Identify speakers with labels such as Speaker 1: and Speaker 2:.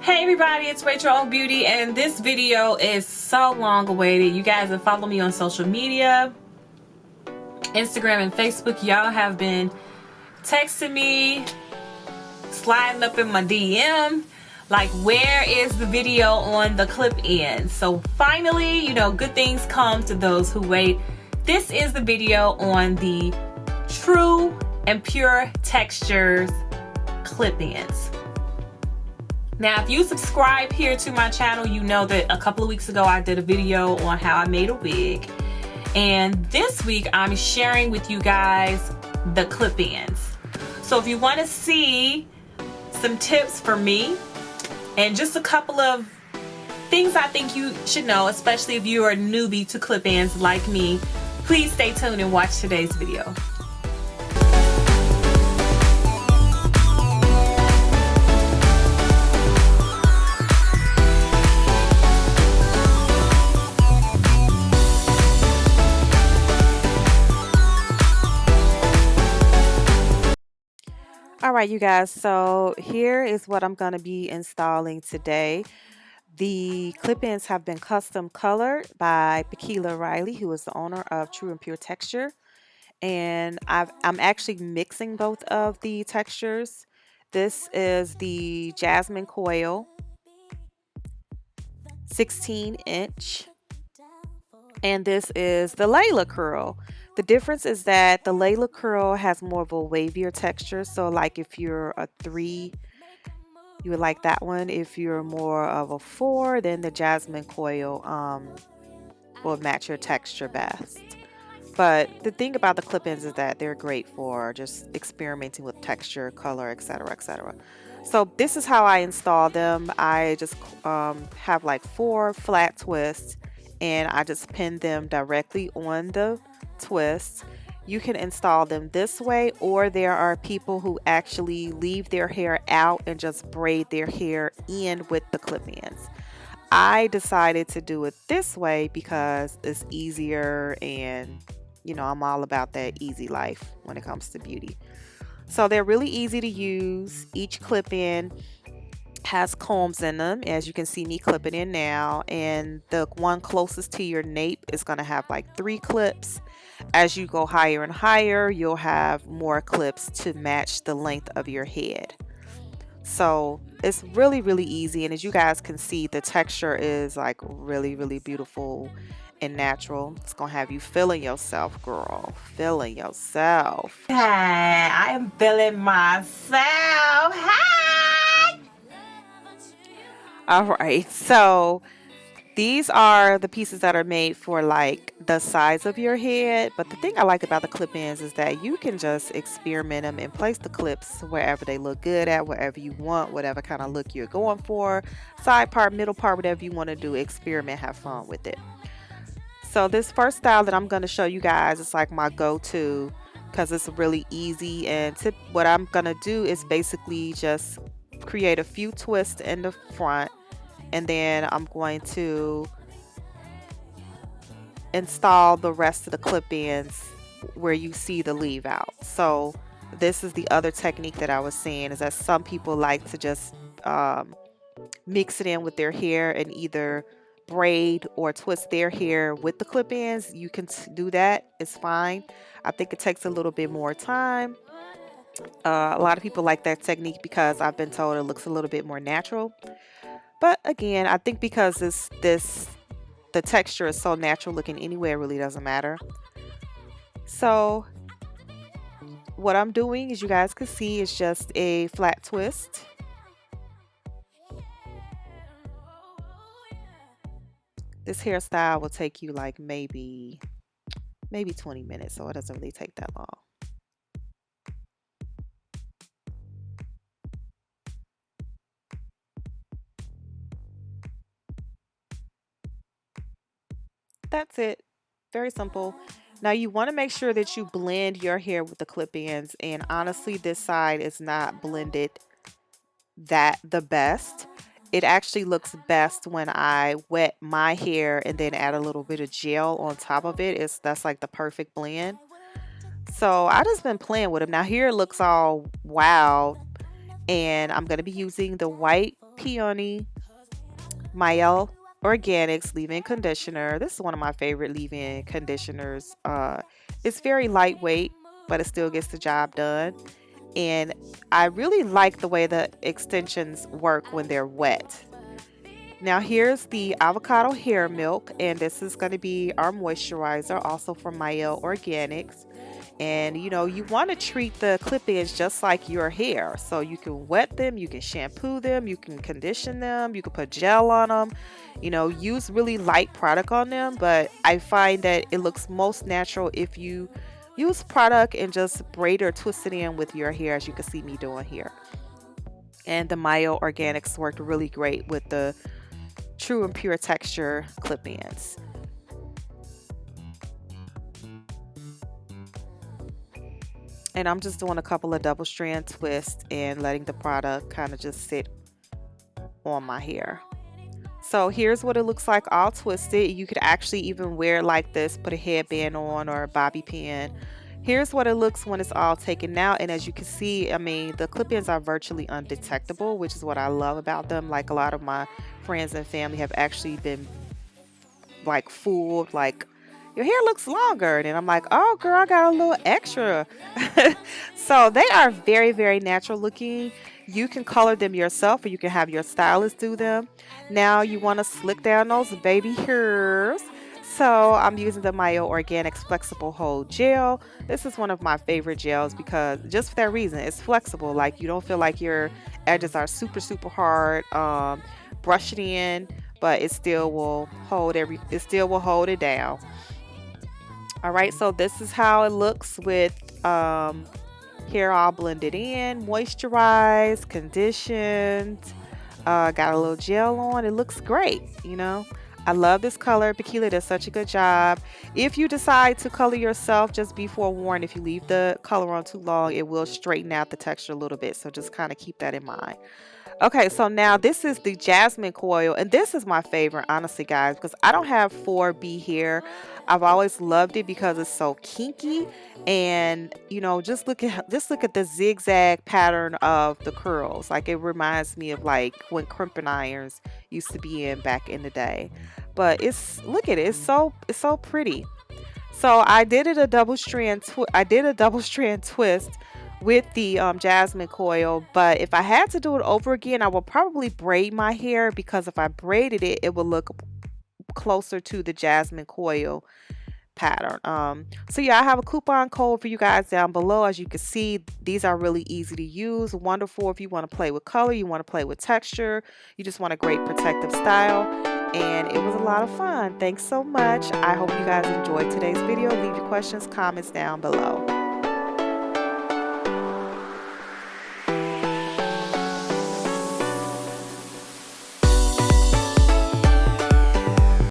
Speaker 1: Hey everybody, it's Rachel of Beauty, and this video is so long awaited. You guys have followed me on social media, Instagram and Facebook. Y'all have been texting me, sliding up in my DM, like, where is the video on the clip in? So finally, you know, good things come to those who wait. This is the video on the true and pure textures clip-ins. Now, if you subscribe here to my channel, you know that a couple of weeks ago I did a video on how I made a wig. And this week I'm sharing with you guys the clip-ins. So if you want to see some tips for me and just a couple of things I think you should know, especially if you are a newbie to clip-ins like me, please stay tuned and watch today's video. All right, you guys, so here is what I'm going to be installing today. The clip-ins have been custom colored by Peony Riley, who is the owner of True and Pure Texture. And I'm actually mixing both of the textures. This is the Jasmine Coil 16-inch. And this is the Layla Curl. The difference is that the Layla Curl has more of a wavier texture. So like if you're a 3, you would like that one. If you're more of a 4, then the Jasmine Coil will match your texture best. But the thing about the clip-ins is that they're great for just experimenting with texture, color, etc., etc. So this is how I install them. I just have like 4 flat twists, and I just pin them directly on the twist. You can install them this way, or there are people who actually leave their hair out and just braid their hair in with the clip-ins. I decided to do it this way because it's easier, and you know, I'm all about that easy life when it comes to beauty. So they're really easy to use. Each clip-in has combs in them, as you can see me clipping in now, and the one closest to your nape is going to have like 3 clips. As you go higher and higher, you'll have more clips to match the length of your head. So it's really easy, and as you guys can see, the texture is like really beautiful and natural. It's gonna have you feeling yourself, girl, feeling yourself. Hey, I am feeling myself. Hi. All right, so these are the pieces that are made for like the size of your head. But the thing I like about the clip-ins is that you can just experiment them and place the clips wherever they look good at, wherever you want, whatever kind of look you're going for. Side part, middle part, whatever you want to do, experiment, have fun with it. So this first style that I'm going to show you guys is like my go-to because it's really easy. And what I'm going to do is basically just create a few twists in the front, and then I'm going to install the rest of the clip-ins where you see the leave out. So this is the other technique that I was saying, is that some people like to just mix it in with their hair and either braid or twist their hair with the clip-ins. You can do that, it's fine. I think it takes a little bit more time. A lot of people like that technique because I've been told it looks a little bit more natural. But again, I think because the texture is so natural looking anyway, it really doesn't matter. So what I'm doing, as you guys can see, is just a flat twist. This hairstyle will take you like maybe 20 minutes, so it doesn't really take that long. That's it. Very simple. Now you want to make sure that you blend your hair with the clip-ins, and honestly this side is not blended the best. It actually looks best when I wet my hair and then add a little bit of gel on top of it. That's like the perfect blend. So I just been playing with them. Now here it looks all wow, and I'm going to be using the white Peony Mael Organics Leave-In Conditioner. This is one of my favorite leave-in conditioners. It's very lightweight, but it still gets the job done. And I really like the way the extensions work when they're wet. Now here's the Avocado Hair Milk, and this is going to be our moisturizer, also from Mael Organics. And you know, you want to treat the clip-ins just like your hair. So you can wet them, you can shampoo them, you can condition them, you can put gel on them. You know, use really light product on them, but I find that it looks most natural if you use product and just braid or twist it in with your hair, as you can see me doing here. And the Mayo Organics worked really great with the true and pure texture clip-ins. And I'm just doing a couple of double strand twists and letting the product kind of just sit on my hair. So here's what it looks like all twisted. You could actually even wear it like this, put a headband on or a bobby pin. Here's what it looks when it's all taken out. And as you can see, I mean, the clip-ins are virtually undetectable, which is what I love about them. Like, a lot of my friends and family have actually been like fooled, like, your hair looks longer. And I'm like, oh girl, I got a little extra. So they are very, very natural looking. You can color them yourself, or you can have your stylist do them. Now you want to slick down those baby hairs. So I'm using the Mayo Organics Flexible Hold Gel. This is one of my favorite gels because just for that reason, it's flexible. Like, you don't feel like your edges are super, super hard. Brush it in, but it still will hold it down. All right, so this is how it looks with hair all blended in, moisturized, conditioned, got a little gel on. It looks great, you know. I love this color. Bakila does such a good job. If you decide to color yourself, just be forewarned, if you leave the color on too long, it will straighten out the texture a little bit. So just kind of keep that in mind. Okay, so now this is the Jasmine Coil, and this is my favorite, honestly, guys, because I don't have 4B hair. I've always loved it because it's so kinky, and you know, just look at the zigzag pattern of the curls. Like, it reminds me of like when crimping irons used to be in back in the day. But look at it, it's so pretty. So I did it a double strand. I did a double strand twist with the Jasmine Coil, but if I had to do it over again, I would probably braid my hair, because if I braided it, it would look closer to the Jasmine Coil pattern. So yeah, I have a coupon code for you guys down below. As you can see, these are really easy to use, wonderful if you want to play with color, you want to play with texture, you just want a great protective style. And it was a lot of fun. Thanks so much. I hope you guys enjoyed today's video. Leave your questions, comments down below.